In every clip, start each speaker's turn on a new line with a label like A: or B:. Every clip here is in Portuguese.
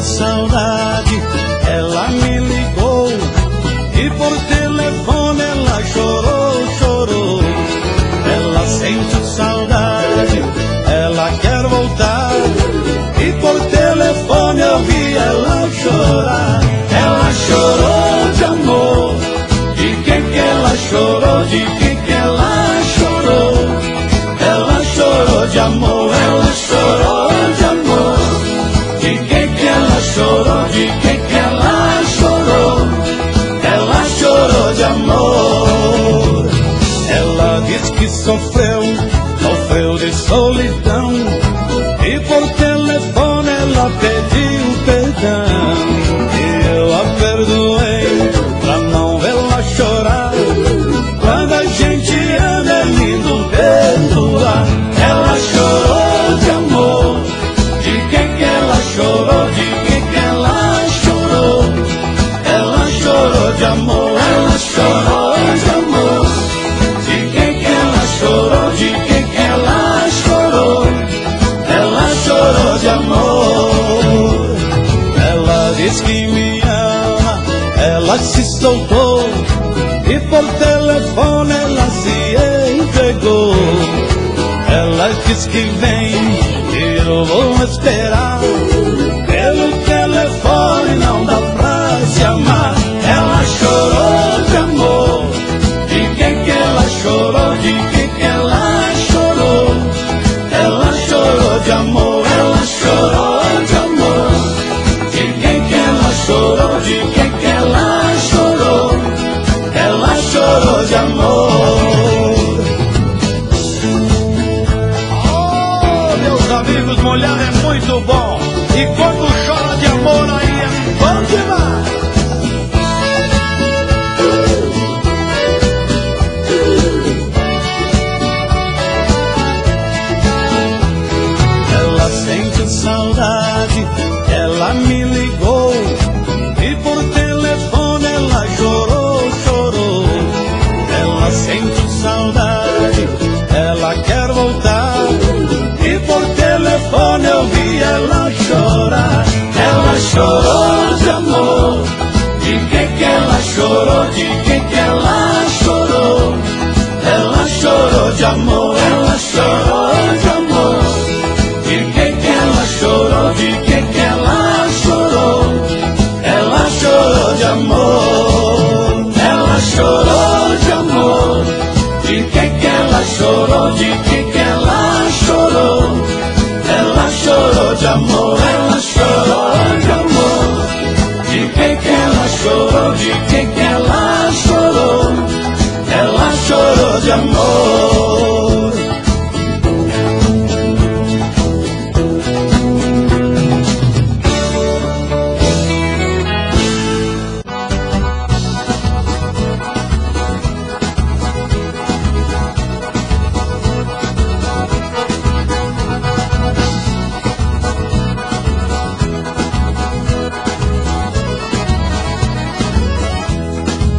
A: saudade, ela me ligou e por telefone ela chorou, chorou. Ela sente saudade, ela quer voltar e por telefone eu vi ela chorar. Ela chorou de amor, de que ela chorou, de que ela chorou. Ela chorou de amor, ela chorou de amor. De que ela chorou, de que ela chorou. Ela chorou de amor. Ela diz que sofreu de solidão e por telefone ela pediu perdão. E eu a perdoei pra não vê-la chorar. Quando a gente ama é lindo perdoar. Ela chorou de amor, de que ela chorou, de que ela chorou. Ela chorou de amor, ela chorou de amor. De que ela chorou, de que ela chorou. Ela chorou de amor. Ela diz que me ama, ela se soltou e por telefone ela se entregou. Ela diz que vem e eu vou esperar. Pelo telefone não dá pra se amar. Ela chorou de amor, de que ela chorou, de que ela chorou. Ela chorou de amor, ela chorou de amor. De que ela chorou, de que ela chorou. Ela chorou de amor. Oh, meus amigos, mulher é muito bom. E quando chora de amor aí é bom demais. Ela sente saudade, ela me ligou e por telefone ela chorou, chorou. Ela sente saudade, ela quer voltar e por telefone eu vi ela chorar. Ela chorou de amor, de que ela chorou, de que ela chorou. Ela chorou de amor, ela chorou de amor. De que ela chorou, de que ela chorou. Ela chorou de amor. Ela chorou de amor. De que ela chorou, de que ela chorou. Ela chorou de amor, ela chorou de amor. De que ela chorou, de que ela chorou. Ela chorou de amor.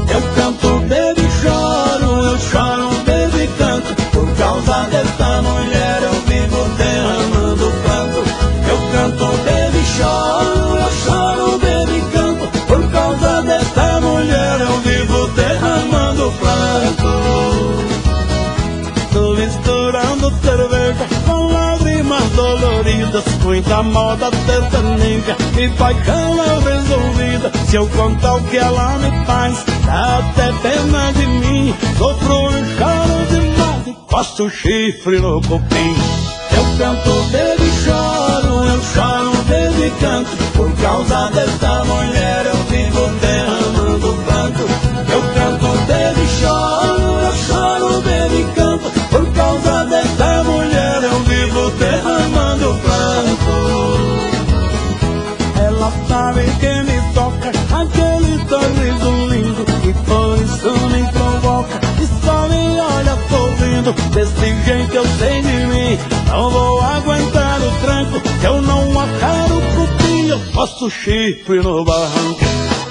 A: Eu canto, baby, choro, eu choro, baby, canto. Por causa dessa mulher eu vivo derramando pranto. Eu canto, baby, choro, eu choro, baby, canto. Por causa dessa mulher eu vivo derramando pranto. Tô misturando cerveja com lágrimas doloridas, muita moda sertaneja e paixão é resolvida. Se eu contar o que ela me faz, dá até pena de mim. Sofro e choro demais e coço o chifre no cupim. Eu canto, baby, choro, eu choro, baby, canto. Por causa dessa mulher eu vivo derramando pranto. Eu canto, baby, choro, eu choro, baby, canto. Por causa dessa mulher eu vivo derramando pranto. Ela sabe que me toca aquele sorriso lindo e por isso me provoca e só me olha sorrindo. Desse jeito eu sei de mim, não vou aguentar o tranco. Se eu não achar o cupim, eu faço chifre no barranco.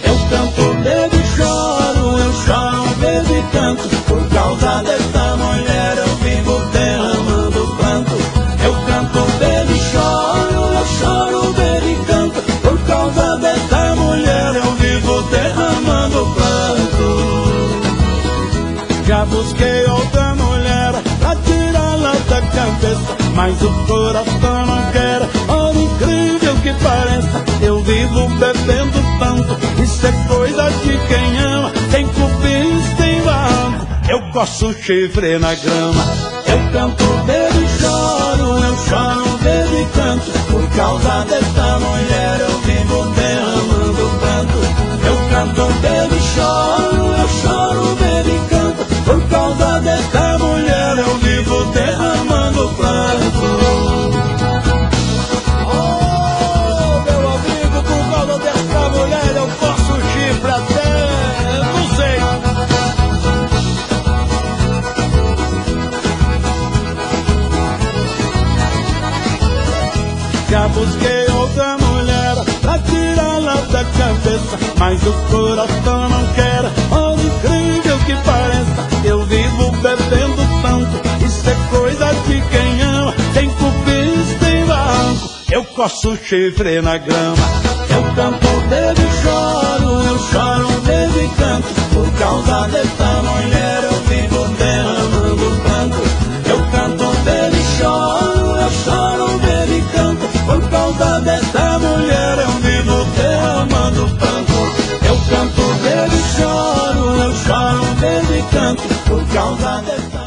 A: Eu canto, baby, choro, eu choro, baby, canto. Por causa dessa mulher eu vivo derramando pranto. Eu canto, baby, choro, eu choro, baby, canto. Por causa busquei outra mulher pra tirá-la da cabeça, mas o coração não quer. Por incrível que pareça, eu vivo bebendo tanto. Isso é coisa de quem ama, sem cupim, sem barranco. Eu coço chifre na grama, eu canto, bebo e choro. Eu choro, bebo e canto. Por causa dessa mulher eu vivo derramando pranto. Eu canto, bebo e choro. Eu choro, bebo e canto. Por causa dessa mulher eu vivo derramando pranto. Oh, meu amigo, por causa dessa mulher eu coço chifre até não sei. Já busquei outra mulher pra tirá-la da cabeça, mas o coração não quer. Por incrível que pareça, eu vivo bebendo tanto. Isso é coisa de quem ama, sem cupim, sem barranco. Eu coço chifre na grama, eu canto, bebo e choro. Eu choro, bebo e canto. Por causa dessa mulher eu vivo derramando pranto. Eu canto, bebo e choro. Eu choro, bebo e canto. Por causa dessa mulher eu vivo derramando pranto. Eu canto, bebo e choro. Eu choro, bebo e canto. Por causa dessa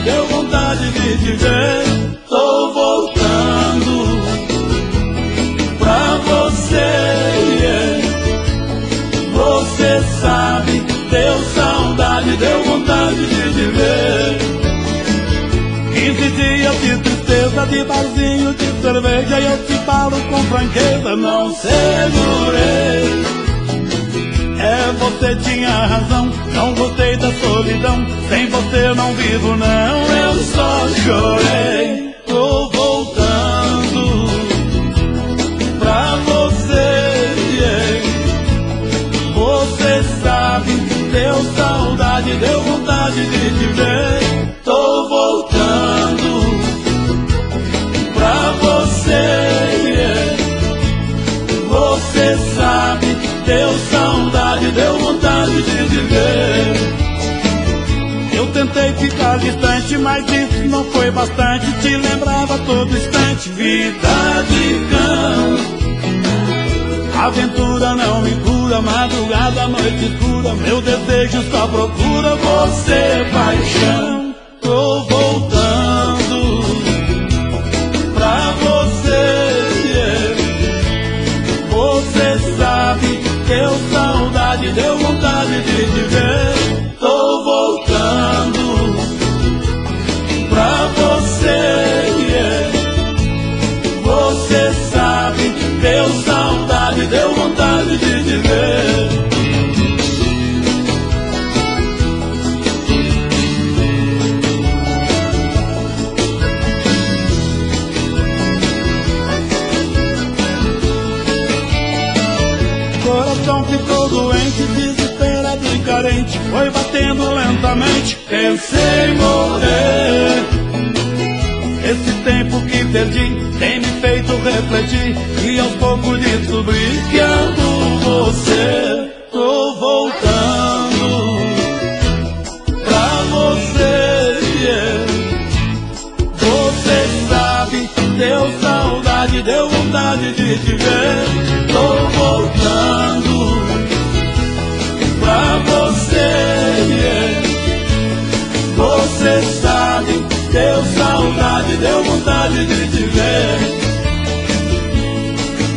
A: deu vontade de te ver. Tô voltando pra você, yeah. Você sabe, deu saudade, deu vontade de te ver. 15 dias de tristeza, de barzinho, de cerveja, e eu te falo com franqueza, não segurei. É, você tinha razão, não gostei da solidão. Sem você não vivo não, eu só chorei. Tô voltando pra você, yeah. Você sabe, deu saudade, deu vontade de te ver. Tô voltando pra você, yeah. Você sabe, deu saudade, deu vontade de te ver. Eu tentei ficar distante, mas isso não foi bastante. Te lembrava a todo instante, vida de cão. Aventura não me cura, madrugada, noite escura. Meu desejo só procura você, paixão. Tô voltando pra você, yeah. Você sabe, deu saudade, deu vontade de te ver. Tô voltando pra você, yeah. Você sabe, deu saudade, deu vontade de te ver. Coração ficou doente, desesperado e carente, foi batendo lentamente, pensei em morrer. Esse tempo que perdi tem me feito refletir, e aos poucos descobri que amo você. Tô voltando pra você, yeah. Você sabe, deu saudade, deu vontade de te ver. Tô voltando pra você, yeah. Você sabe, deu saudade, deu vontade de te ver.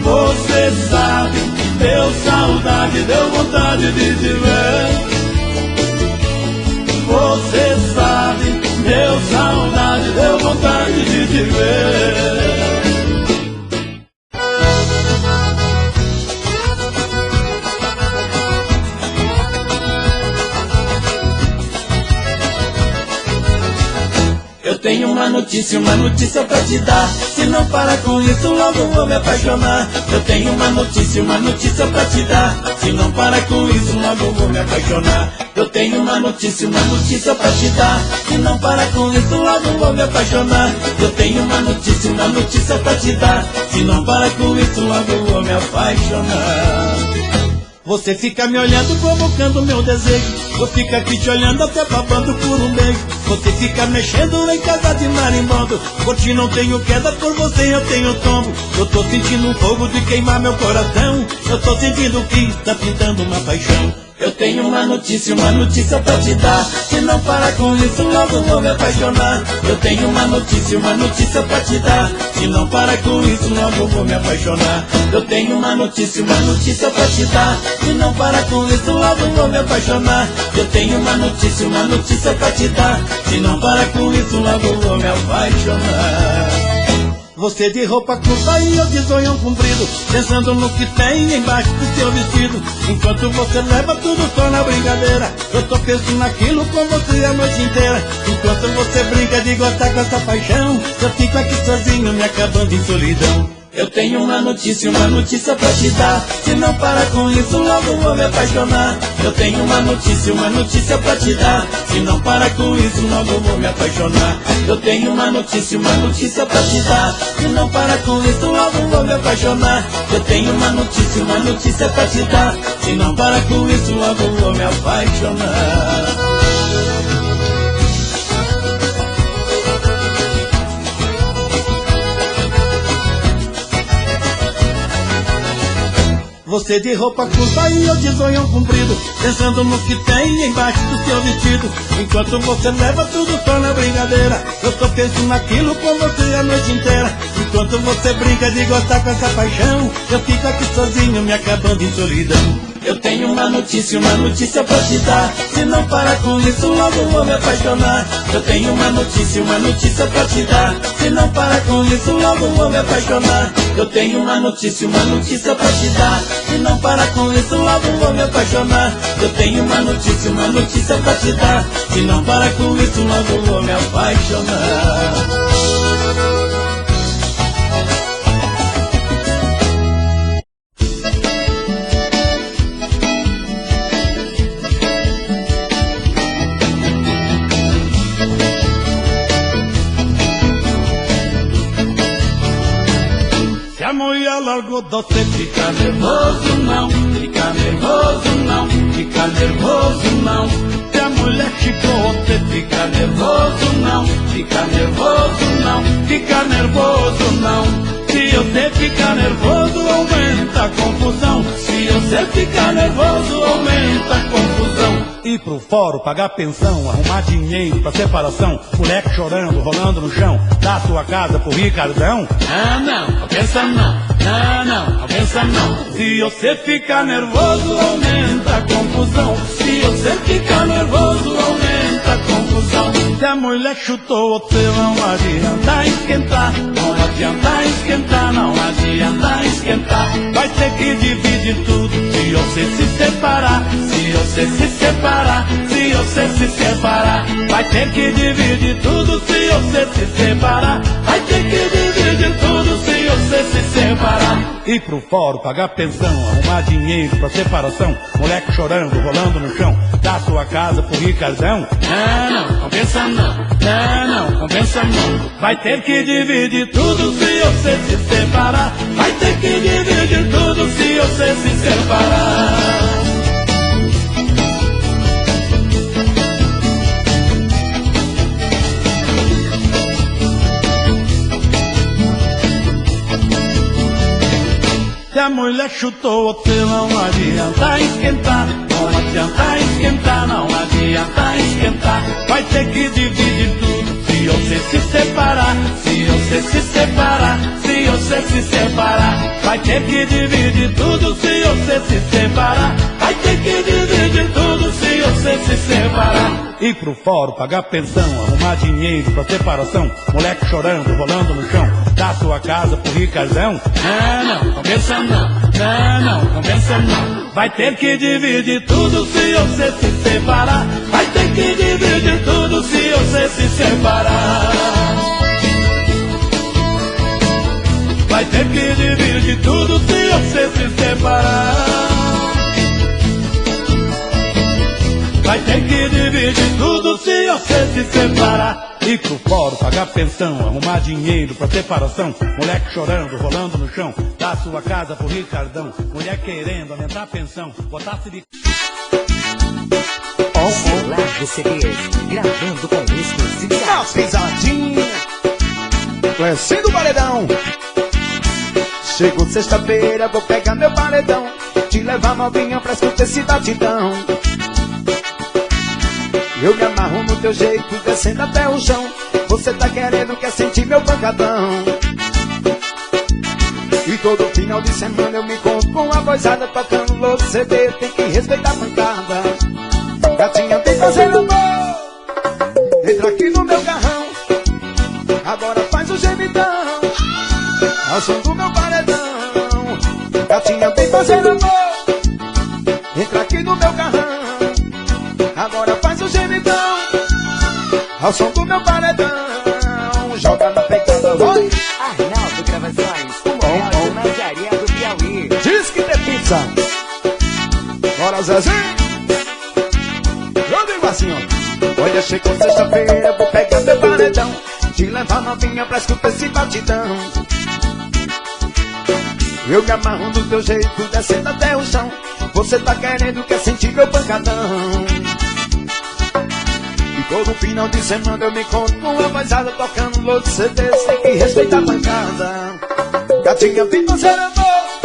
A: Você sabe, deu saudade, deu vontade de te ver. Você sabe, deu saudade, deu vontade de te ver. notícia pra te dar. Se não parar com isso, logo vou me apaixonar. Eu tenho uma notícia pra te dar. Se não parar com isso, logo vou me apaixonar. Eu tenho uma notícia pra te dar. Se não parar com isso, logo vou me apaixonar. Eu tenho uma notícia pra te dar. Se não parar com isso, logo vou me apaixonar. Você fica me olhando, provocando meu desejo. Eu fico aqui te olhando, até babando por um beijo. Você fica mexendo em casa de marimbondo. Por ti não tenho queda, por você eu tenho tombo. Eu tô sentindo um fogo de queimar meu coração. Eu tô sentindo que tá pintando uma paixão. Eu tenho uma notícia pra te dar. Se não parar com isso, logo vou me apaixonar. Eu tenho uma notícia pra te dar. Se não parar com isso, logo vou me apaixonar. Eu tenho uma notícia pra te dar. Se não parar com isso, logo vou me apaixonar. Eu tenho uma notícia pra te dar. Se não parar com isso, logo vou me apaixonar. Você de roupa curta e eu de zoião comprido, pensando no que tem embaixo do seu vestido. Enquanto você leva tudo só na brincadeira, eu tô pensando naquilo com você a noite inteira. Enquanto você brinca de gostar com essa paixão, eu fico aqui sozinho me acabando em solidão. Eu tenho uma notícia pra te dar. Se não parar com isso, logo vou me apaixonar. Eu tenho uma notícia pra te dar. Se não parar com isso, logo vou me apaixonar. Eu tenho uma notícia pra te dar. Se não parar com isso, logo vou me apaixonar. Eu tenho uma notícia pra te dar. Se não parar com isso, logo vou me apaixonar. Você de roupa curta e eu de zoião comprido, pensando no que tem embaixo do seu vestido. Enquanto você leva tudo só na brincadeira, eu tô pensando naquilo com você a noite inteira. Enquanto você brinca de gostar com essa paixão, eu fico aqui sozinho me acabando em solidão. Eu tenho uma notícia pra te dar. Se não parar com isso, logo vou me apaixonar. Eu tenho uma notícia pra te dar. Se não parar com isso, logo vou me apaixonar. Eu tenho uma notícia pra te dar. Se não parar com isso, logo vou me apaixonar. Eu tenho uma notícia pra te dar. Se não parar com isso, logo vou me apaixonar. Se a mulher largou você, fica nervoso não. Fica nervoso não. Fica nervoso não. Se a mulher chicou você, fica nervoso não. Fica nervoso não. Fica nervoso não. Se você ficar nervoso, aumenta a confusão. Se você ficar nervoso, aumenta a confusão. Ir pro fórum, pagar pensão, arrumar dinheiro pra separação, moleque chorando, rolando no chão, dar sua casa pro Ricardão. Não pensa não pensa não. Se você ficar nervoso, aumenta a confusão. Se você ficar nervoso, aumenta a confusão. Se a mulher chutou você, não adianta esquentar. Não adianta esquentar, não adianta esquentar. Vai ter que dividir tudo se você se separar. Se você se separar, se você se separar. Vai ter que dividir tudo se você se separar. Vai ter que dividir tudo se você se separar. Ir pro fórum, pagar pensão, arrumar dinheiro pra separação, moleque chorando, rolando no chão, dar sua casa pro Ricardão. Não pensa não compensa não. Vai ter que dividir tudo se você se separar. Vai ter que dividir tudo se você se separar. Se a mulher chutou você, não adianta esquentar. Não adianta esquentar, não adianta esquentar. Vai ter que dividir tudo se você se separar. Se você se separar, se você se separar. Vai ter que dividir tudo se você se separar. Vai ter que dividir tudo se você se separar. Ir pro fórum, pagar pensão, arrumar dinheiro pra separação, moleque chorando, rolando no chão, dar sua casa pro Ricardão. Não compensa não compensa não. Vai ter que dividir tudo se você se separar. Vai ter que dividir tudo se você se separar. Vai ter que dividir tudo se você se separar. Vai ter que dividir tudo se você se separar. Ir pro fórum, pagar pensão, arrumar dinheiro pra separação. Moleque chorando, rolando no chão, dar sua casa pro Ricardão. Mulher querendo aumentar a pensão, botar-se de...
B: Largo CDs, gravando com exclusividade.
C: Na pisadinha, Clecinho do Paredão. Chegou sexta-feira, vou pegar meu paredão, te levar novinha pra escutar esse batidão. Eu me amarro no teu jeito, descendo até o chão. Você tá querendo, quer sentir meu pancadão. E todo final de semana eu me encontro com a vozada tocando louco CD, tem que respeitar a pancada. Gatinha, vem fazer amor, entra aqui no meu carrão, agora faz o gemidão, ao som do meu paredão. Gatinha, vem fazer amor, entra aqui no meu carrão, agora faz o gemidão, ao som do meu paredão. Joga na pegada, vai!
B: Arnaldo Gravações, o maior de Nazaré do Piauí.
C: Diz que tem pizza. Bora, Zezinho. Eu digo assim, ó. Olha, chegou sexta-feira, vou pegar meu paredão, te levar novinha pra escutar esse batidão. Eu me amarro do teu jeito, descendo até o chão. Você tá querendo, quer sentir meu pancadão. E todo final de semana eu me encontro com uma vozada tocando louco CD, tem que respeitar a pancada. Gatinha, vem fazer amor,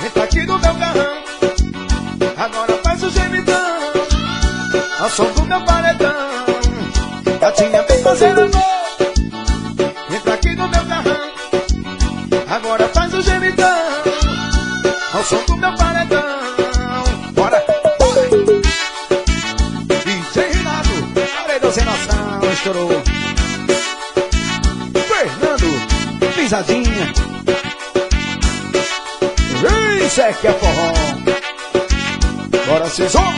C: entra aqui no meu carrão, agora faz o gemidão, ao som do meu paredão. Gatinha, vem fazer amor, entra aqui no meu carrão, agora faz o gemidão, ao som do meu paredão. Bora, bora! DJ Renato, paredão sem noção, estourou. Fernando, pisadinha. Isso é que é forró. Bora, Cisão.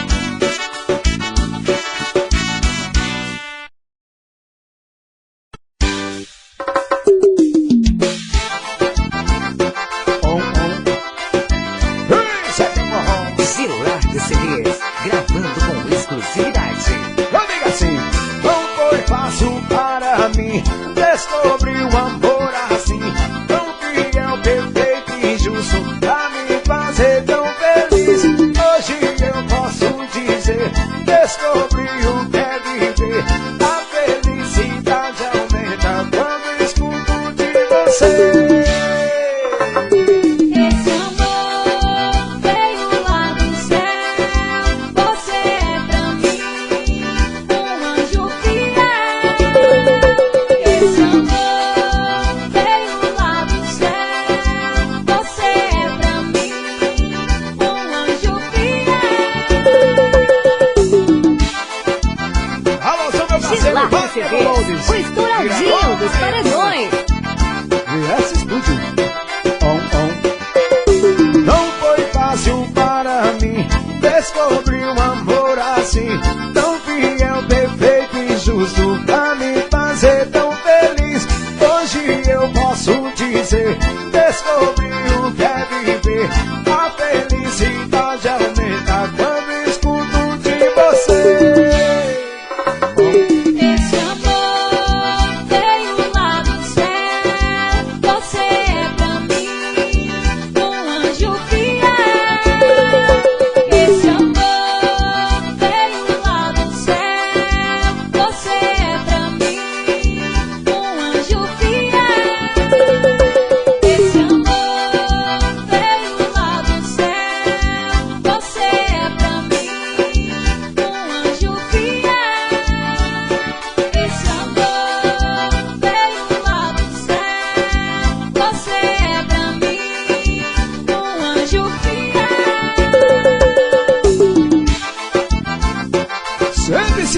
B: Gravando com exclusividade.
C: Eu digo assim, não foi fácil para mim descobrir o amor assim, tão fiel, perfeito e justo, pra me fazer tão feliz. Hoje eu posso dizer, descobri o que é viver. A felicidade aumenta quando escuto de você.
B: O estouradinho dos paredões.
C: VS Studio. Não foi fácil para mim descobrir um amor assim, tão fiel, perfeito e justo, pra me fazer tão feliz. Hoje eu posso dizer, descobri o que é viver. A felicidade aumenta quando escuto de você.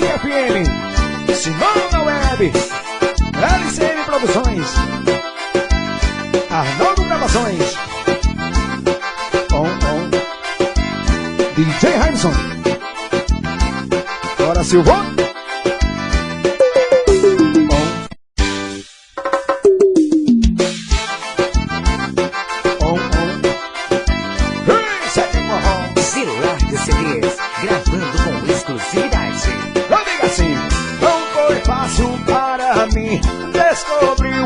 C: FM, Simão na Web, LCM Produções, Arnaldo Gravações, DJ Harrison. Bora, Silvão.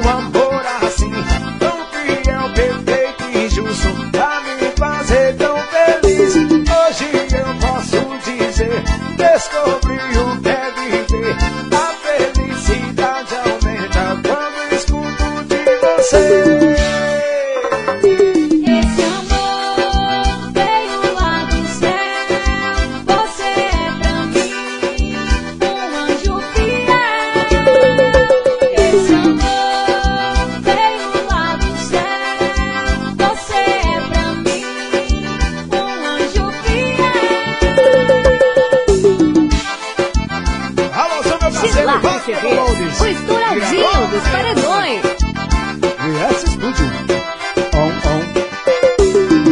C: um amor assim, tão fiel, perfeito e justo, pra me fazer tão feliz. Hoje eu posso dizer, descobri o que é viver. A felicidade aumenta quando escuto de você.
D: Esse amor veio lá do céu. Você é pra mim um anjo fiel. Esse amor veio lá do céu. Você é pra mim um anjo fiel.
C: Alô, sou meu parceiro,
D: Chilar
C: Wagner
D: CDs,
C: Lourdes.
D: o estouradinho dos paredões.
C: Esse estúdio.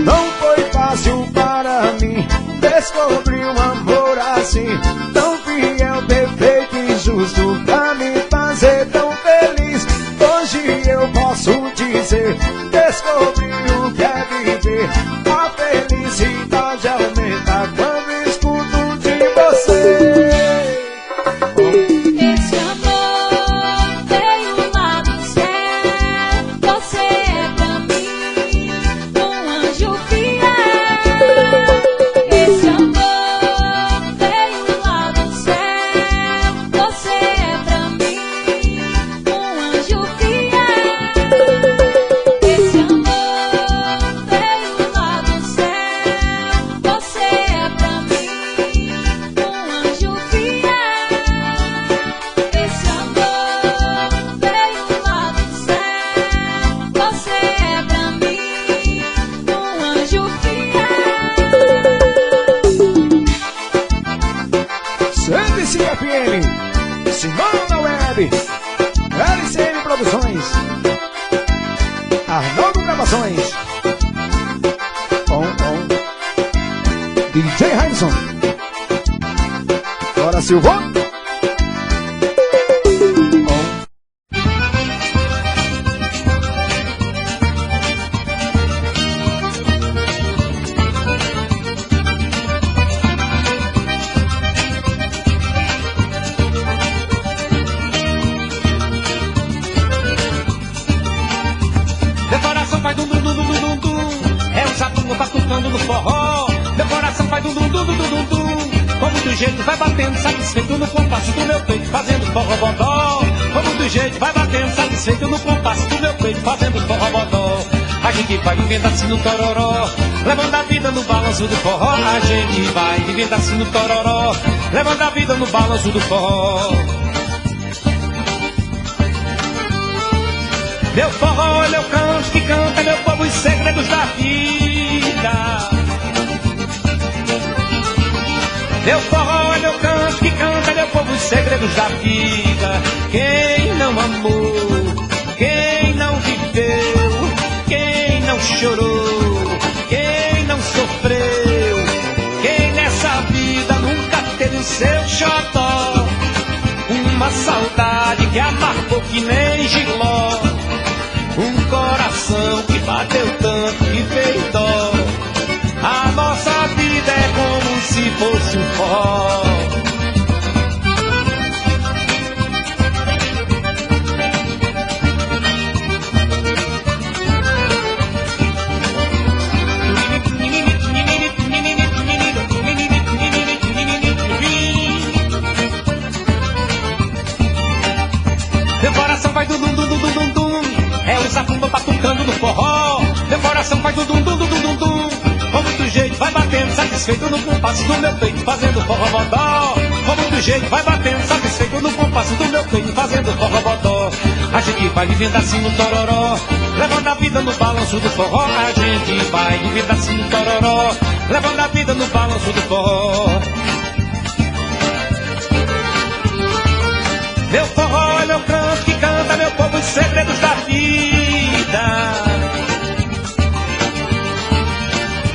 C: Não foi fácil para mim descobrir um amor assim, tão fiel, perfeito e justo, pra me fazer tão feliz. Hoje eu posso dizer, descobri o que é viver. A felicidade aumenta quando escuto de você.
D: Esse amor veio lá do céu. Você é pra mim um anjo fiel. Esse amor veio lá do céu. Você é pra mim um anjo fiel. Esse amor veio lá do céu. Você é pra mim um anjo fiel. Esse amor veio lá do céu. Você é pra mim um anjo fiel.
C: 105 FM, Simão na Web, LCM Produções, Arnaldo Gravações, DJ Raimson, Bora Silvão.
A: Meu coração faz dum dum dum dum dum dum. É um sapinho batucando no forró. Meu coração faz dum dum dum dum dum dum. Com muito jeito vai batendo, satisfeito no compasso do meu peito, fazendo forró bodó. Com muito jeito vai batendo, satisfeito no compasso do meu peito, fazendo forró bodó. A gente vai vivendo assim no tororó, levando a vida no balanço do forró. A gente vai vivendo assim no tororó, levando a vida no balanço do forró. Meu forró é meu canto que canta, meu povo, os segredos da vida. Meu forró é meu canto que canta, meu povo, os segredos da vida. Quem não amou, quem não viveu, quem não chorou, quem não sofreu, quem nessa vida nunca teve o seu xodó, uma saudade que amargou que nem giló, um coração que bateu tanto que fez dó. A nossa vida é como se fosse um forró. Meu coração vai dum dum dum dum dum dum. É o zabumba batucando no forró. Meu coração vai dum dum dum dum dum dum. Com muito jeito vai batendo, satisfeito no compasso do meu peito, fazendo forró bodó. Com muito jeito vai batendo, satisfeito no compasso do meu peito, fazendo forró bodó. A gente vai vivendo assim no tororó, levando a vida no balanço do forró. A gente vai vivendo assim no tororó, levando a vida no balanço do forró. Meu forró é meu canto que canta, meu povo, os segredos da vida.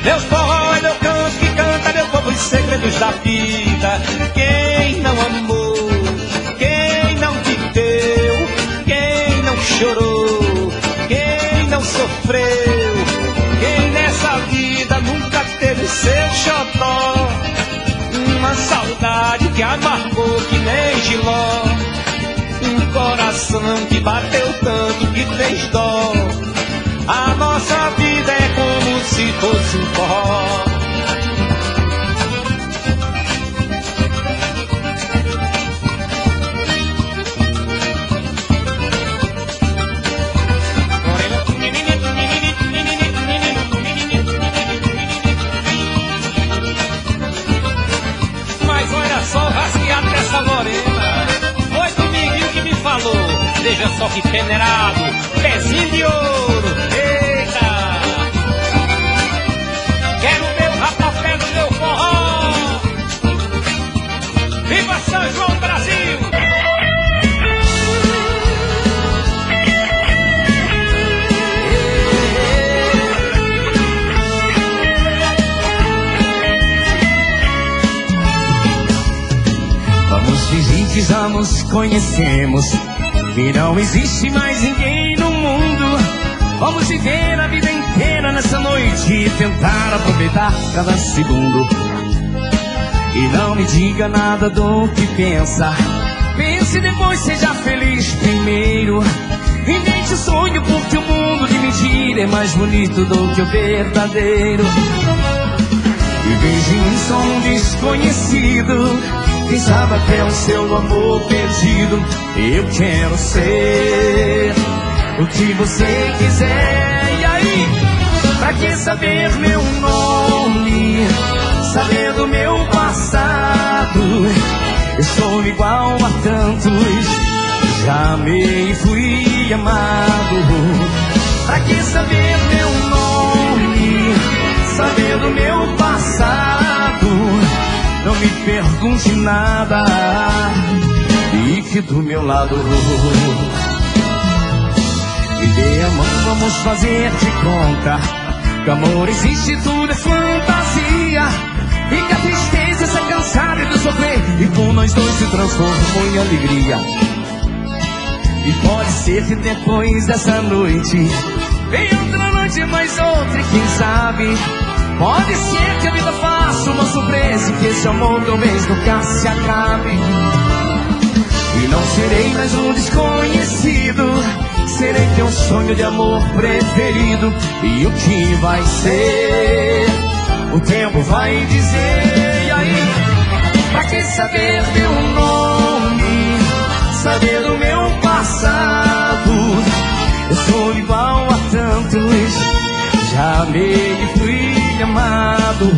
A: Meu forró é meu canto que canta, meu povo, os segredos da vida. Quem não amou, quem não viveu, quem não chorou, quem não sofreu, quem nessa vida nunca teve seu xodó, uma saudade que amargou que nem giló, um coração que bateu tanto que fez dó. A nossa vida é como se fosse um forró. Mas olha só o rasgueado dessa morena. Foi Dominguinho que me falou. Veja só que peneirado, pezinho de ouro. Eita! Quero meu rapapé no meu forró. Viva São João, Brasil!
E: Vamos fingir que já nos conhecemos, que não existe mais ninguém no mundo. Vamos viver a vida inteira nessa noite e tentar aproveitar cada segundo. E não me diga nada do que pensa. Pense e depois seja feliz primeiro. Invente o sonho porque o mundo de mentira é mais bonito do que o verdadeiro. E veja em mim só um desconhecido, quem sabe até o seu amor perdido. Eu quero ser o que você quiser. E aí, pra que saber meu nome, saber do meu passado? Eu sou igual a tantos, já amei e fui amado. Pra que saber meu nome, saber do meu passado? Não me pergunte nada, fique do meu lado. Me dê a mão, vamos fazer de conta que amor existe, tudo é fantasia. E que a tristeza está cansada de sofrer, e por nós dois se transforma em alegria. E pode ser que depois dessa noite venha outra noite, mais outra, e quem sabe pode ser que a vida faça uma surpresa, e que esse amor talvez nunca se acabe. E não serei mais um desconhecido, serei teu sonho de amor preferido. E o que vai ser, o tempo vai dizer. E aí, pra que saber meu nome, saber do meu passado? Eu sou igual a tantos, já amei e fui amado.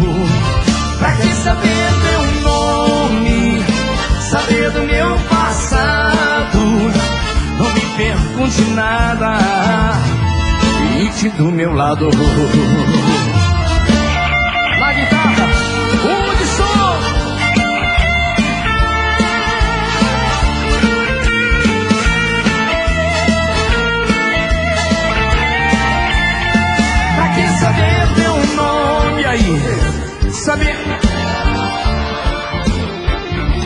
E: Pra que saber meu nome, saber do meu passado? Não me pergunte nada, fique do meu lado. Na guitarra, onde sou? Pra que saber meu nome aí? Saber.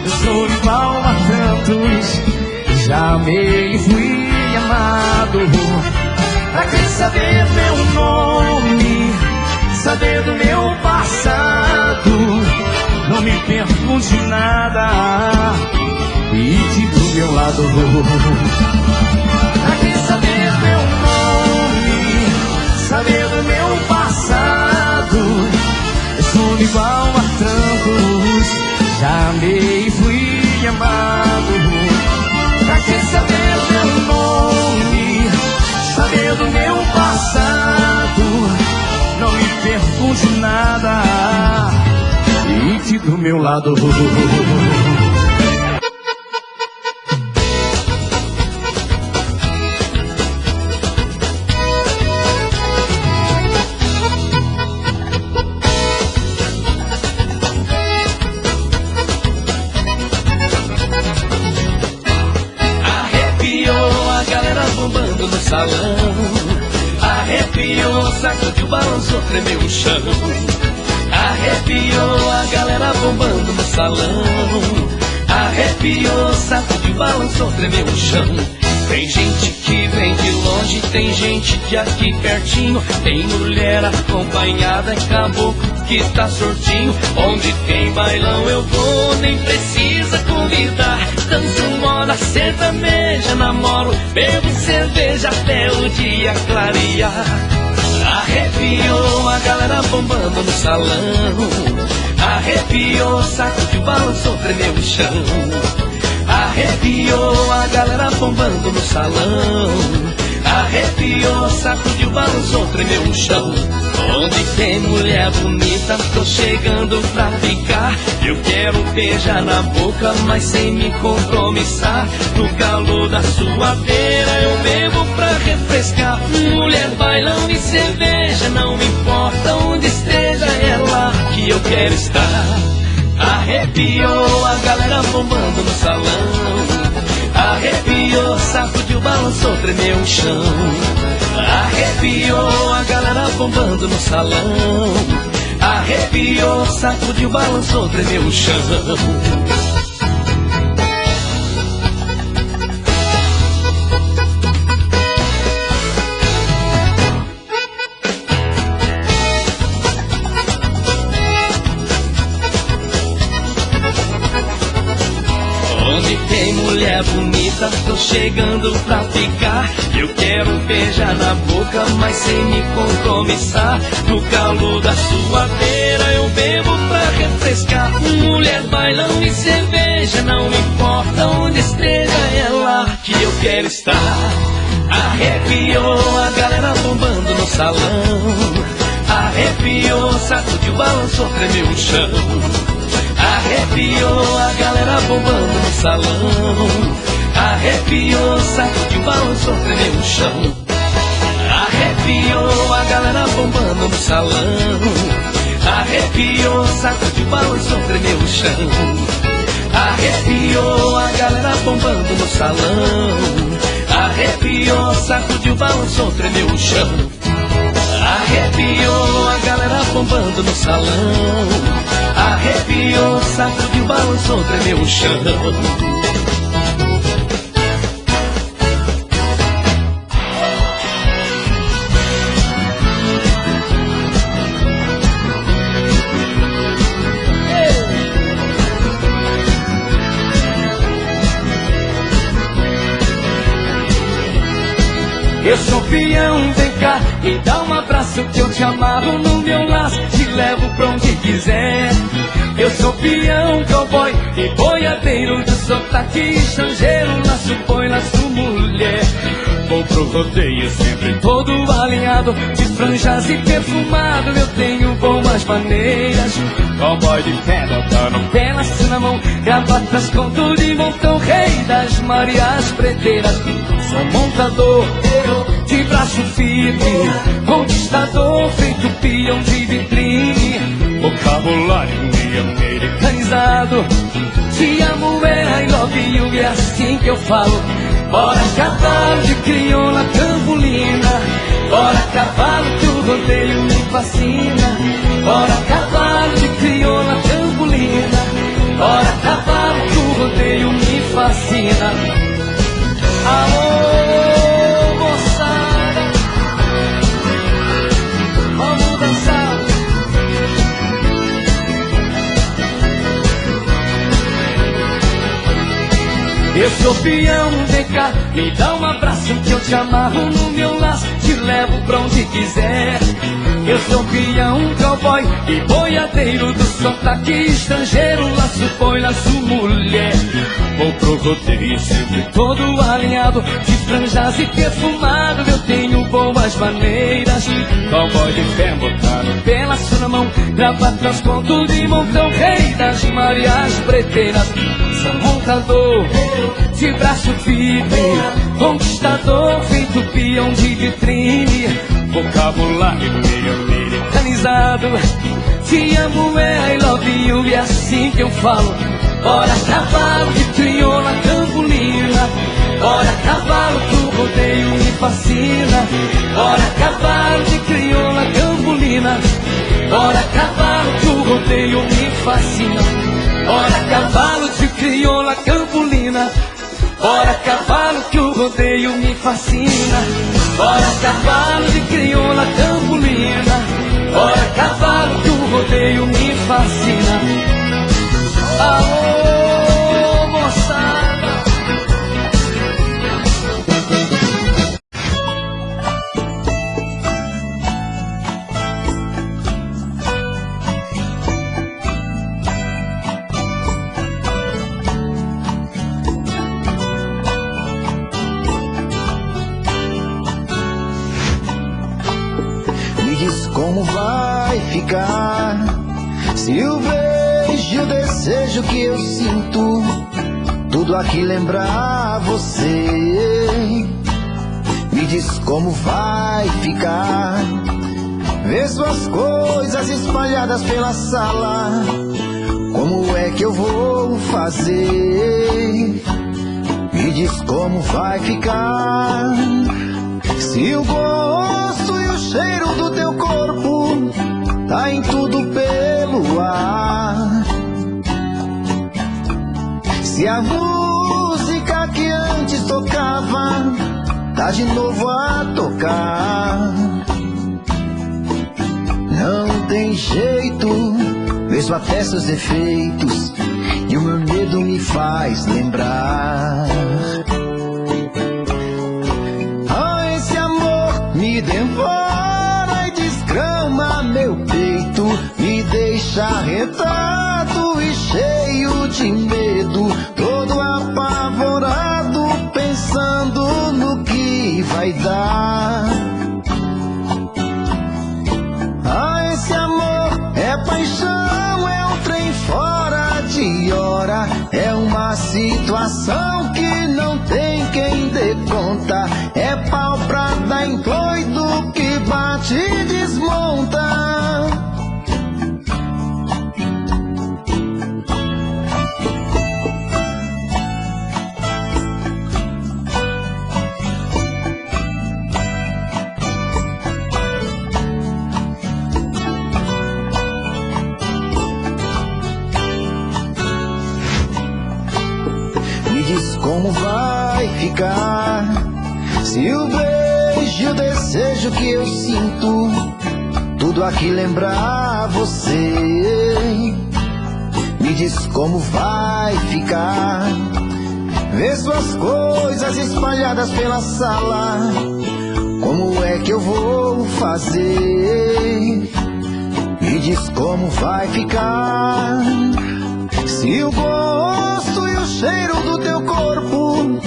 E: Eu sou igual a tantos, já amei e fui amado. Pra que saber meu nome, saber do meu passado? Não me pergunte nada, fique do meu lado. Pra que saber meu nome, saber do meu passado? Eu sou igual a tantos, já amei e fui amado. Pra que saber meu nome, saber do meu passado? Não me pergunte nada, fique do meu lado.
A: bombando no salão. Arrepiou, sacudiu, balançou, tremeu o chão. Arrepiou, a galera bombando no salão. Arrepiou, sacudiu, balançou, tremeu o chão. Tem gente que vem de longe
E: cidade tem gente que aqui pertinho tem mulher acompanhada, é caboclo que tá sortinho. Onde tem bailão eu vou, nem precisa convidar. Danço moda sertaneja, namoro, bebo cerveja até o dia clarear. Arrepiou a galera bombando no salão, arrepiou, saco de balançou, tremeu o chão. Arrepiou a galera bombando no salão, arrepiou, sacudiu, balançou, tremeu o chão. Onde tem mulher bonita, tô chegando pra ficar. Eu quero beijar na boca, mas sem me compromissar. No calor da suadeira eu bebo pra refrescar. Mulher, bailão e cerveja, não me importa onde esteja, é lá que eu quero estar. Arrepiou a galera bombando no salão, arrepiou, sacudiu, balançou, tremeu o chão. Arrepiou a galera bombando no salão, arrepiou, sacudiu, balançou, tremeu o chão. Onde tem mulher bonita, tô chegando pra ficar. Eu quero beijar na boca, mas sem me compromissar. No calor da suadeira eu bebo pra refrescar. Mulher, bailão e cerveja, não me importa onde esteja, é lá que eu quero estar. Arrepiou a galera bombando no salão, arrepiou, sacudiu, balançou, tremeu o chão. Arrepiou a galera bombando no salão, arrepiou, sacudiu, balançou, tremeu o chão. Arrepiou a galera bombando no salão, arrepiou, sacudiu, balançou, tremeu o chão. Arrepiou a galera bombando no salão, arrepiou, sacudiu, balançou, tremeu o chão. Arrepiou a galera bombando no salão, arrepiou, sacudiu, balançou, tremeu o chão. Eu sou peão, vem cá, me dá um abraço que eu te amarro no meu laço, te levo pra onde quiser. Eu sou peão, cowboy e boiadeiro de sotaque estrangeiro, laço boi, laço mulher. Vou pro rodeio sempre todo alinhado, de franjas e perfumado, eu tenho boas maneiras. Cowboy de pé, botando pé, laço na mão, gravatas com tudo e montão, rei das Marias Preteiras. Sou montador, de braço firme, conquistador, feito peão de vitrine. Vocabulário meio americanizado, te amo, I love you, é assim que eu falo. Bora cavalo de crioula campolina, bora cavalo que o rodeio me fascina. Bora cavalo de crioula campolina, bora cavalo que o rodeio me fascina. Alô, moçada, vamos dançar. Eu sou peão, vem cá, me dá um abraço que eu te amarro no meu laço, te levo pra onde quiser. Eu sou peão, cowboy e boiadeiro do sotaque estrangeiro, laço boi, laço mulher. Vou pro rodeio sempre todo alinhado, de franjas e perfumado, eu tenho boas maneiras. Cowboy de pé, botado pé, laço na mão, gravatas com tudo e montão, rei das Marias Preteiras. Sou montador, de braço firme, conquistador, feito peão de vitrine. Vocabulário meio americanizado, te amo, I love you, é assim que eu falo. Bora cavalo de crioula campolina, bora cavalo que o rodeio me fascina. Bora cavalo de crioula campolina, bora cavalo que o rodeio me fascina. Bora cavalo de crioula campolina, bora cavalo que o rodeio me fascina.
F: como vai ficar se o beijo, o desejo que eu sinto, tudo aqui lembrar você. Me diz como vai ficar ver suas coisas espalhadas pela sala. Como é que eu vou fazer? Me diz como vai ficar se o gosto e o cheiro do teu corpo tá em tudo pelo ar. Se a música que antes tocava tá de novo a tocar. Não tem jeito, vejo até seus defeitos e o meu medo me faz lembrar. Ah, esse amor me devora e desgrama meu peito, me deixa arretado e cheio de medo, todo apavorado, pensando no que vai dar. Ah, esse amor é paixão, é um trem fora de hora, é uma situação que não tem quem dê conta, é pau pra dar em doido que bate e desmonta. Como vai ficar se o beijo, o desejo que eu sinto, tudo aqui lembrar você? Me diz como vai ficar ver suas coisas espalhadas pela sala. Como é que eu vou fazer? Me diz como vai ficar se o gosto e o cheiro do teu corpo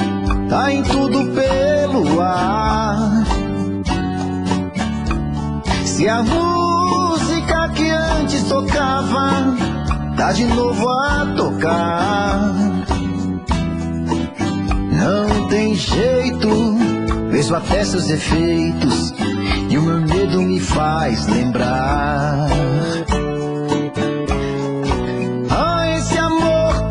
F: tá em tudo pelo ar. Se a música que antes tocava tá de novo a tocar. Não tem jeito, vejo até seus defeitos e o meu medo me faz lembrar.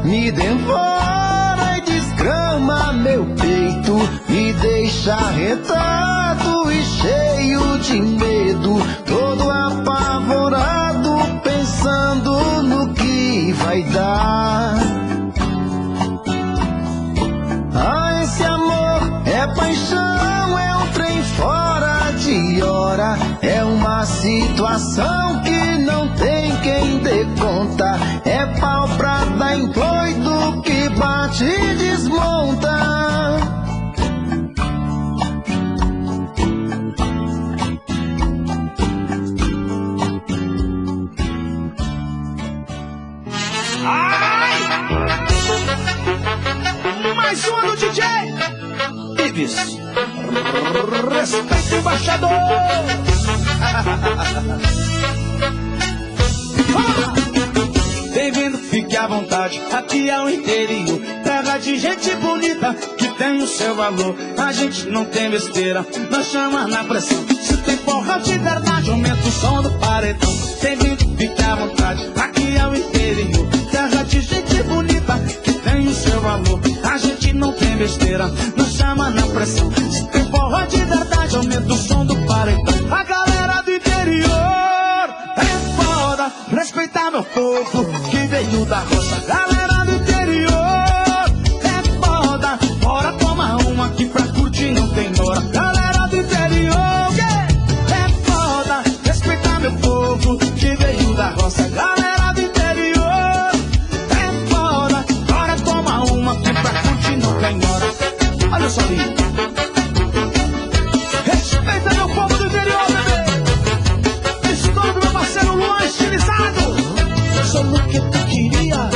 F: Me devora e desgrama meu peito, me deixa arretado e cheio de medo, todo apavorado, pensando no que vai dar. Ah, esse amor é paixão, é um trem fora de hora, é uma situação que não tem quem dê conta, é pau pra dar em doido que bate e desmonta.
E: Ai! Mais uma do DJ Ibis. Respeita o embaixador.
A: Bem-vindo, fique à vontade, aqui é o interior, terra de gente bonita que tem o seu valor. A gente não tem besteira, nós chama na pressão. Se tem porra de verdade, aumenta o som do paredão. Bem-vindo, fique à vontade, aqui é o interior, terra de gente bonita que tem o seu valor. A gente não tem besteira, nós chama na pressão. Se tem porra de verdade, aumenta o som do paredão. A galera do interior é foda, respeitar meu povo que veio da roça. Galera do interior é foda, bora tomar uma aqui pra curtir, não tem hora. Galera do interior é foda, respeitar meu povo que veio da roça. Galera do interior é foda, bora tomar uma aqui pra curtir, não tem hora. Olha só aí, respeita meu povo do interior, bebê. Estou do meu parceiro Luan estilizado. Eu sou o que tu queria.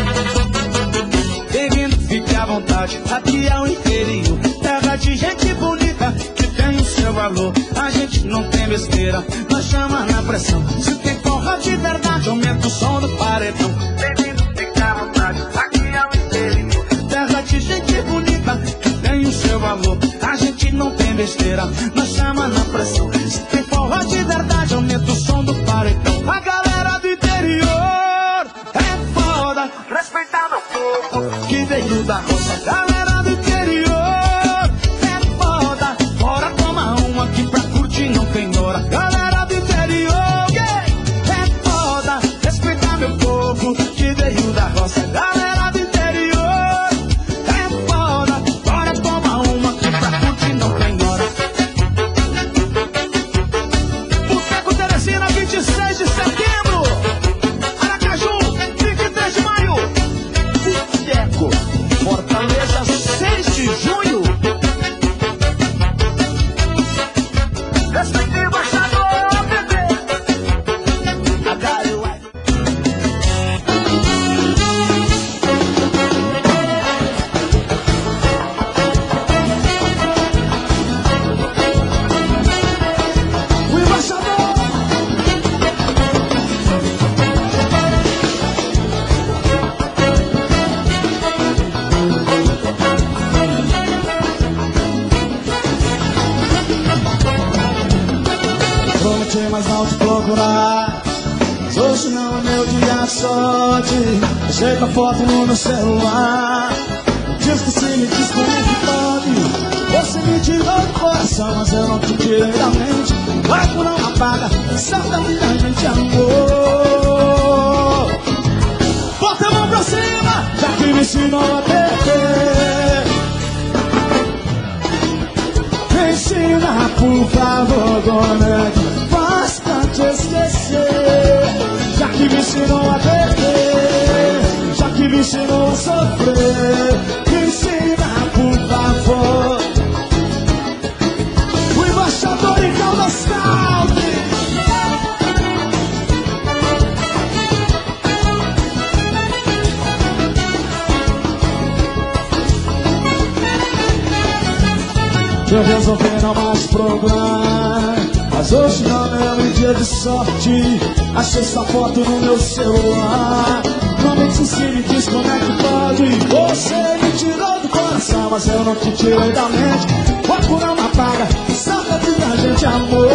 E: gente não tem besteira, nós chama na pressão. Se tem forró de verdade, aumenta o som do paredão. Bem-vindo, fica à vontade, aqui é o interior. Terra de gente bonita, que tem o seu valor. A gente não tem besteira, nós chama na pressão. Se tem forró de verdade, aumenta o som do paredão. A galera do interior é foda, respeitar meu povo que veio da roça. Galera do interior é foda, bora tomar uma aqui pra curtir, não tem hora. Galera do interior, yeah, é foda, respeitar meu povo que veio da roça. Galera do interior é foda, bora tomar uma aqui pra curtir, não tem hora. Boteco Teresina, 26 de setembro. Aracaju, 23 de maio. Boteco Fortaleza, 6 de junho. Respeite o embaixador, bebê. HUF. O embaixador.
A: Prometi, mas não te procurar. Mas hoje não é meu dia de sorte. Deixei tua foto no meu celular. Diz que se me diz como é que pode. Você me tirou do coração, mas eu não te tirei da mente. Logo não apaga, sabe que a gente amou. Bota a mão pra cima, já que me ensinou a beber. Me ensina, por favor, como é que faz pra te esquecer. Já que me ensinou a beber, já que me ensinou a sofrer. Me ensina, por favor. O embaixador em Caldas Calde. Eu resolvi não mais procurar, mas hoje não é meu dia de sorte. Achei sua foto no meu celular. Não me ensine, diz como é que pode. Você me tirou do coração, mas eu não te tirei da mente. Foco não apaga, sabe que a gente amou.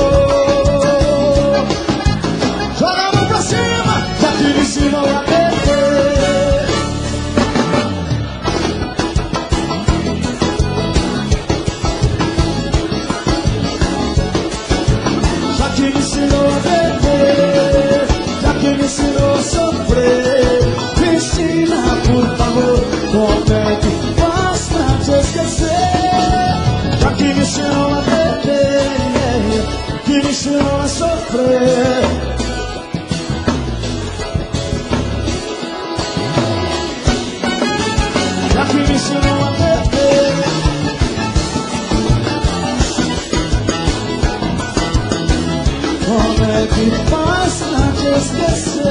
A: Joga a mão pra cima, já que me ensinou a beber. Já que me ensinou a beber, já que me ensinou a sofrer. Me ensina, por favor, como é que faz pra te esquecer. Já que me ensinou a beber, que me ensinou a sofrer. Já que me ensinou a beber. Como é que faz pra te esquecer?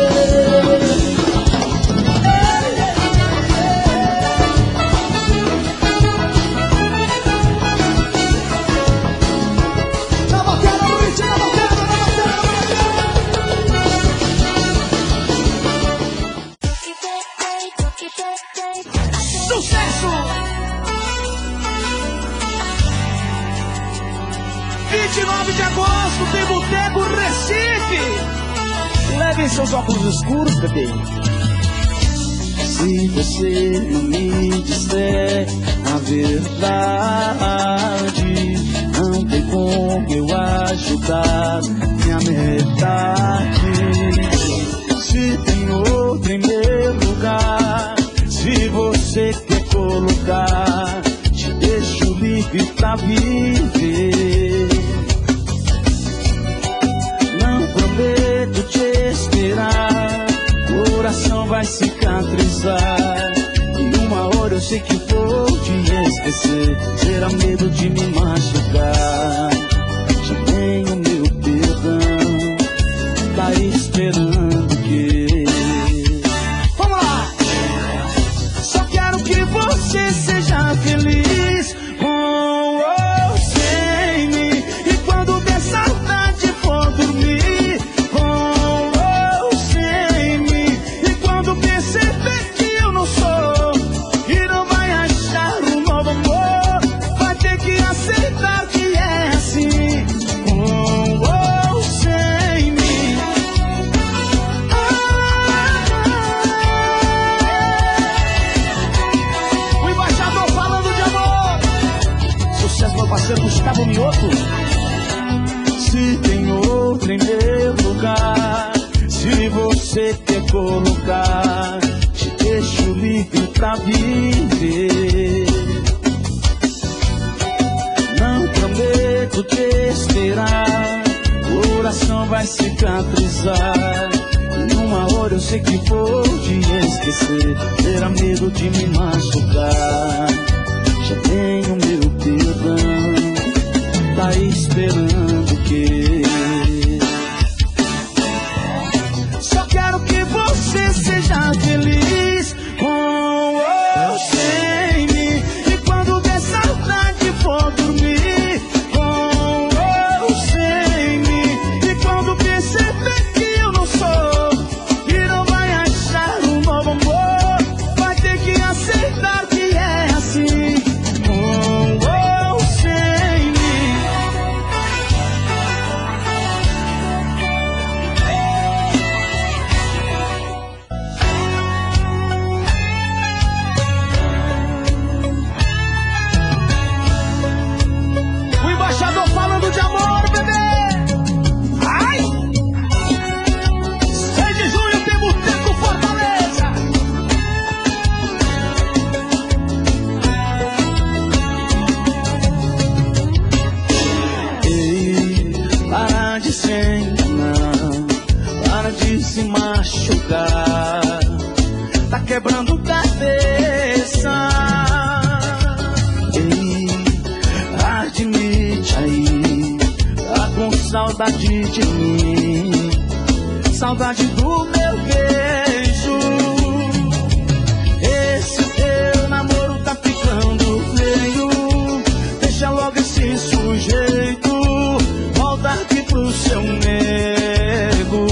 A: Na bateria, no ritmo, na bateria. Sucesso! 29 de agosto tem Boteco Recife. Levem seus óculos escuros, bebê. Se você não me disser a verdade, não tem como eu ajudar minha metade. Se tem outro em meu lugar, se você quer colocar, te deixo livre pra viver. Não prometo te esperar, coração vai cicatrizar. E uma hora eu sei que vou te esquecer. Terá medo de me machucar. Já tenho meu perdão, tá esperando o quê? Vamos lá! Só quero que você seja feliz com ou sem mim. E quando pensar você quer colocar. Te deixo livre pra viver. Não prometo te esperar, o coração vai cicatrizar. Numa hora eu sei que vou te esquecer, ter medo de me machucar. Já tenho meu perdão, tá esperando o quê? Só quero que você seja feliz com ou sem mim. E quando der saudade for dormir com ou sem mim. E quando perceber que eu não sou e não vai achar um novo amor, vai ter que aceitar que é assim com ou sem mim. O embaixador falando de amor, bebê. Ai! 6 de junho tem Boteco Fortaleza. Ei, para de se enganar, para de se machucar. Tá quebrando cabeça. Ei, admite aí, tá com saudade de mim, saudade do meu beijo. Esse teu namoro tá ficando feio, deixa logo esse sujeito, volta aqui pro seu nego.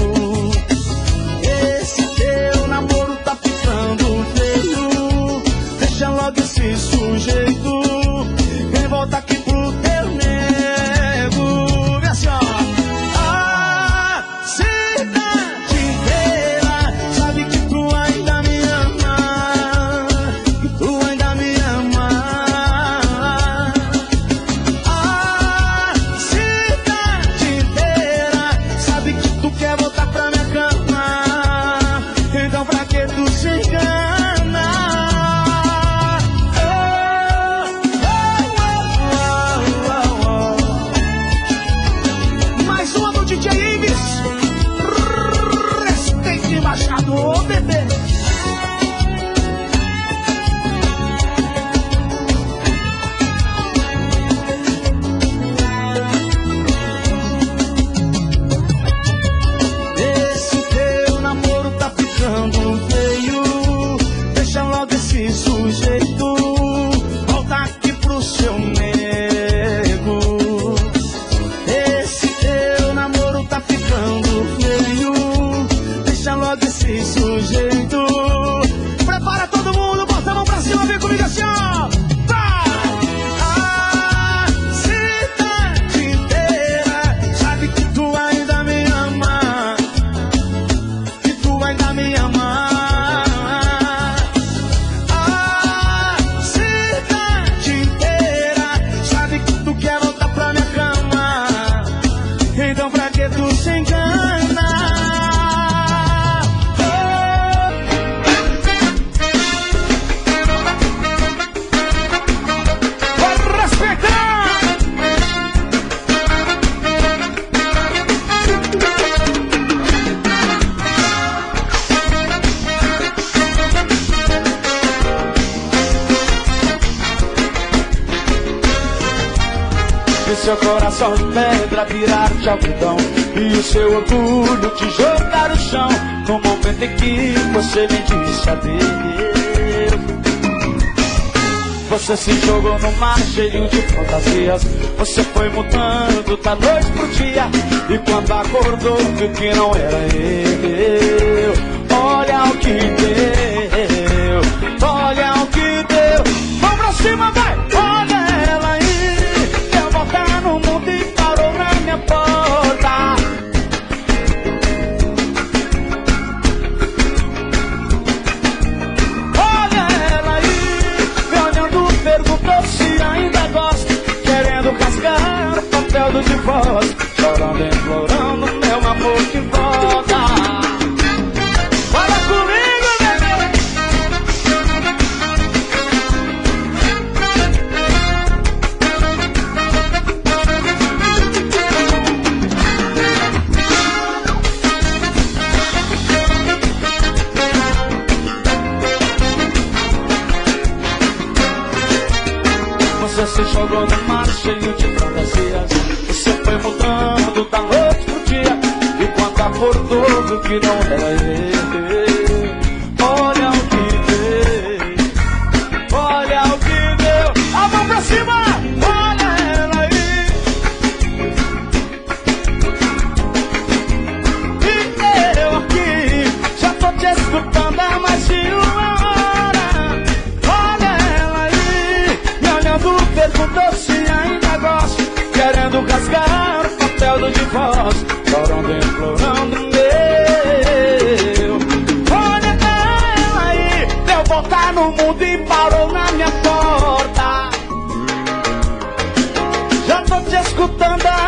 A: Esse teu namoro tá ficando feio, deixa logo esse sujeito, vem volta aqui pro teu nego. Minha senhora, a cidade inteira sabe que tu ainda me ama, que tu ainda me ama. A cidade inteira sabe que tu quer voltar pra minha cama, então pra que tu se engana? Mais uma do DJ Ives. Respeite embaixador, bebê. Esse teu namoro tá ficando feio, deixa logo esse sujeito, volta aqui pro seu nego. Esse teu namoro tá ficando feio, deixa logo esse sujeito. Prepara todo mundo, bota a mão pra cima, vem comigo assim, ó. Vai! A cidade inteira sabe que tu ainda me ama, que tu ainda me ama. A cidade inteira sabe que tu quer voltar pra minha cama, então pra que tu se engana? Vai respeitar! E seu coração de pedra virar de algodão, e o seu orgulho te jogar no chão, no momento em que você me disse adeus. Você se jogou no mar cheio de fantasias, você foi mudando da noite pro dia, e quando acordou viu que não era eu. Olha o que deu, olha o que deu. Vamos pra cima, vai! Olha ela aí, quer voltar no mundo e parou na minha porta. Olha ela aí, me olhando, perguntou se ainda gosta, querendo rasgar o papel do divórcio, chorando, implorando meu amor de volta. se jogou no mar cheio de fantasias. Você foi mudando da noite pro dia, e quando acordou viu que não era ele. Olha o que deu, olha o que deu. A mão pra cima, olha ela aí. E eu aqui, já tô te escutando há mais de uma hora. Olha ela aí, me olhando, perguntou se ainda gosto, querendo rasgar o papel do divórcio, chorando, implorando meu. Olha ela aí, deu volta no mundo e parou na minha porta. Já tô te escutando há